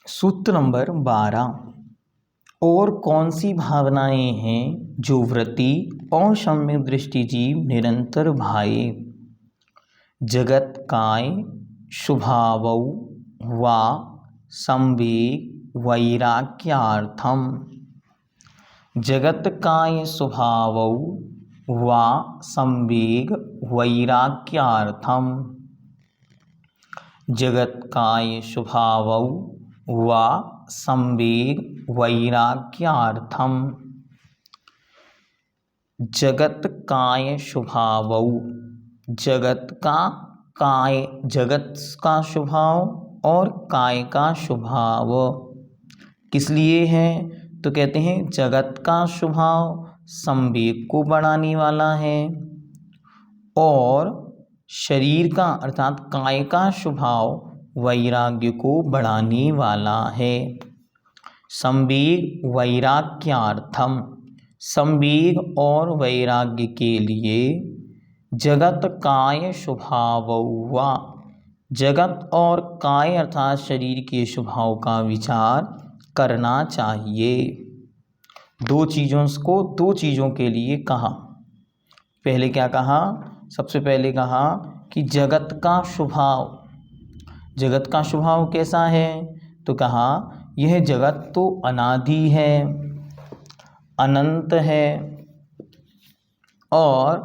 सूत्र नंबर 12। और कौन सी भावनाएं हैं जो वृत्ति और सम्यक दृष्टि जीव निरंतर भाए। जगत काय शुभावौ वा संवेग वैराग्यार्थम। जगत काय स्वभावौ वा संवेग वैराग्यार्थम। जगत काय स्वभावौ वा संवेग वैराग्यार्थम। जगत काय स्वभावौ, जगत का काय, जगत का स्वभाव और काय का स्वभाव किस लिए है? तो कहते हैं जगत का स्वभाव संवेग को बढ़ाने वाला है और शरीर का अर्थात काय का स्वभाव वैराग्य को बढ़ाने वाला है। संवेग वैराग्यार्थम, संवेग और वैराग्य के लिए जगत काय स्वभावौ, जगत और काय अर्थात शरीर के स्वभाव का विचार करना चाहिए। दो चीज़ों के लिए कहा। पहले क्या कहा? सबसे पहले कहा कि जगत का स्वभाव, जगत का स्वभाव कैसा है? तो कहा यह जगत तो अनादि है, अनंत है और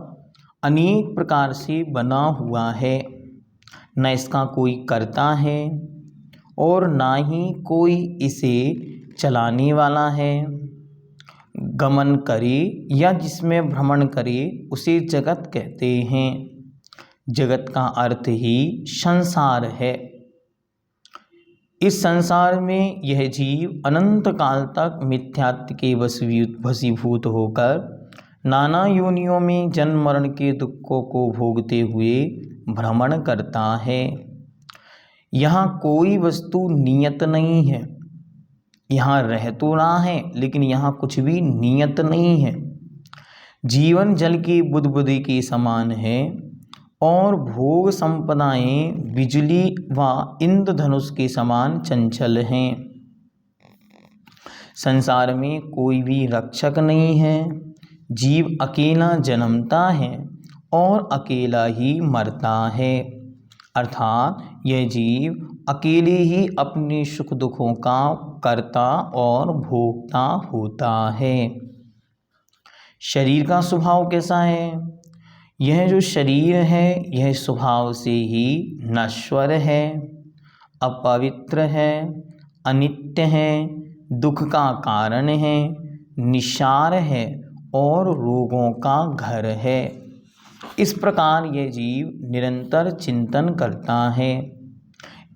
अनेक प्रकार से बना हुआ है। न इसका कोई कर्ता है और ना ही कोई इसे चलाने वाला है। गमन करे या जिसमें भ्रमण करे उसे जगत कहते हैं। जगत का अर्थ ही संसार है। इस संसार में यह जीव अनंत काल तक मिथ्यात्व के वशीभूत होकर नाना योनियों में जन्म मरण के दुखों को भोगते हुए भ्रमण करता है। यहाँ कोई वस्तु नियत नहीं है। यहाँ रह तो रहा है लेकिन यहाँ कुछ भी नियत नहीं है। जीवन जल की बुदबुदी के समान है और भोग संपदाएं बिजली व इंद्रधनुष के समान चंचल हैं। संसार में कोई भी रक्षक नहीं है। जीव अकेला जन्मता है और अकेला ही मरता है। अर्थात यह जीव अकेले ही अपने सुख दुखों का कर्ता और भोक्ता होता है। शरीर का स्वभाव कैसा है? यह जो शरीर है यह स्वभाव से ही नश्वर है, अपवित्र है, अनित्य है, दुख का कारण है, निसार है और रोगों का घर है। इस प्रकार यह जीव निरंतर चिंतन करता है।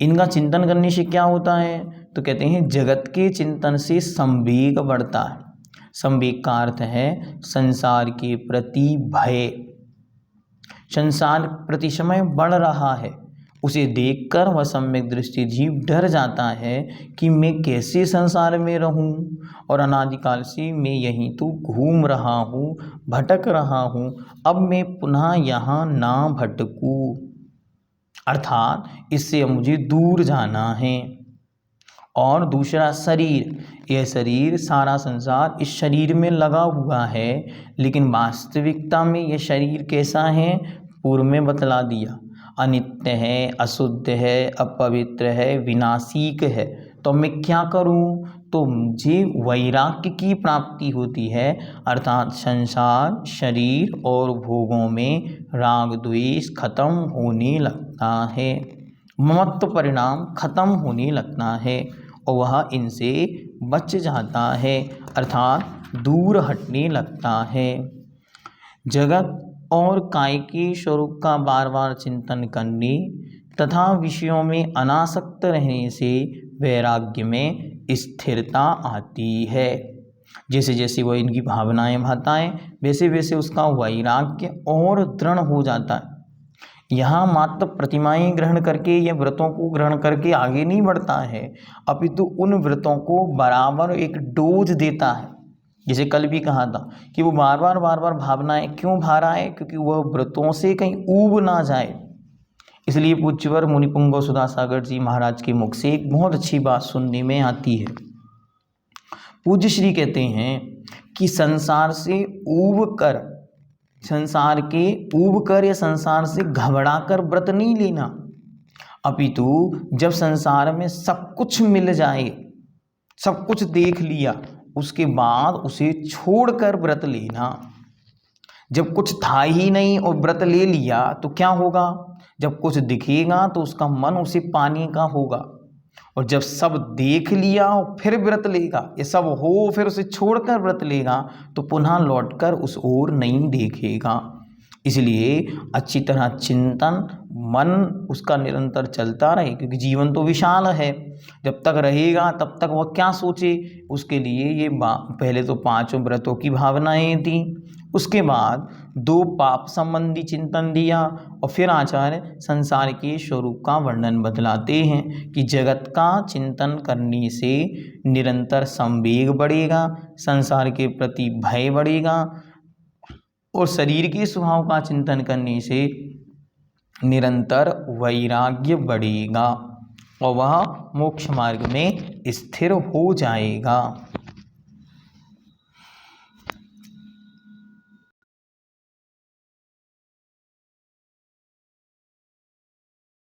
इनका चिंतन करने से क्या होता है? तो कहते हैं जगत के चिंतन से संवेग बढ़ता है। संवेग का अर्थ है संसार के प्रति भय। संसार प्रति समय बढ़ रहा है, उसे देखकर वह सम्यक दृष्टि जीव डर जाता है कि मैं कैसे संसार में रहूं और अनादिकाल से मैं यहीं तो घूम रहा हूँ, भटक रहा हूँ, अब मैं पुनः यहाँ ना भटकूं। अर्थात इससे अब मुझे दूर जाना है। और दूसरा शरीर, यह शरीर सारा संसार इस शरीर में लगा हुआ है लेकिन वास्तविकता में यह शरीर कैसा है? पूर्व में बतला दिया, अनित्य है, अशुद्ध है, अपवित्र है, विनाशिक है। तो मैं क्या करूं? तो मुझे वैराग्य की प्राप्ति होती है। अर्थात संसार, शरीर और भोगों में राग द्वेष खत्म होने लगता है, ममत्व परिणाम खत्म होने लगता है और वह इनसे बच जाता है अर्थात दूर हटने लगता है। जगत और काय के स्वरूप का बार बार चिंतन करने तथा विषयों में अनासक्त रहने से वैराग्य में स्थिरता आती है। जैसे जैसे वह इनकी भावनाएं भाता है वैसे वैसे उसका वैराग्य और दृढ़ हो जाता है। यहाँ मात्र प्रतिमाएं ग्रहण करके या व्रतों को ग्रहण करके आगे नहीं बढ़ता है, अपितु उन व्रतों को बराबर एक डोज देता है। जैसे कल भी कहा था कि वो बार बार भावनाएं क्यों भा रहा है? क्योंकि वह व्रतों से कहीं ऊब ना जाए, इसलिए पूज्यवर मुनिपुंगव सुधासागर जी महाराज के मुख से एक बहुत अच्छी बात सुनने में आती है। पूज्य श्री कहते हैं कि संसार से ऊब कर, संसार के ऊब कर या संसार से घबरा कर व्रत नहीं लेना, अपितु जब संसार में सब कुछ मिल जाए, सब कुछ देख लिया, उसके बाद उसे छोड़कर व्रत लेना। जब कुछ था ही नहीं और व्रत ले लिया तो क्या होगा? जब कुछ दिखेगा तो उसका मन उसे पाने का होगा, और जब सब देख लिया और फिर व्रत लेगा, ये सब हो फिर उसे छोड़कर व्रत लेगा तो पुनः लौटकर उस ओर नहीं देखेगा। इसलिए अच्छी तरह चिंतन मन उसका निरंतर चलता रहे, क्योंकि जीवन तो विशाल है, जब तक रहेगा तब तक वह क्या सोचे। उसके लिए ये पहले तो 5 व्रतों की भावनाएं थी, उसके बाद 2 पाप संबंधी चिंतन दिया, और फिर आचार्य संसार के स्वरूप का वर्णन बतलाते हैं कि जगत का चिंतन करने से निरंतर संवेग बढ़ेगा, संसार के प्रति भय बढ़ेगा, और शरीर के स्वभाव का चिंतन करने से निरंतर वैराग्य बढ़ेगा और वह मोक्ष मार्ग में स्थिर हो जाएगा।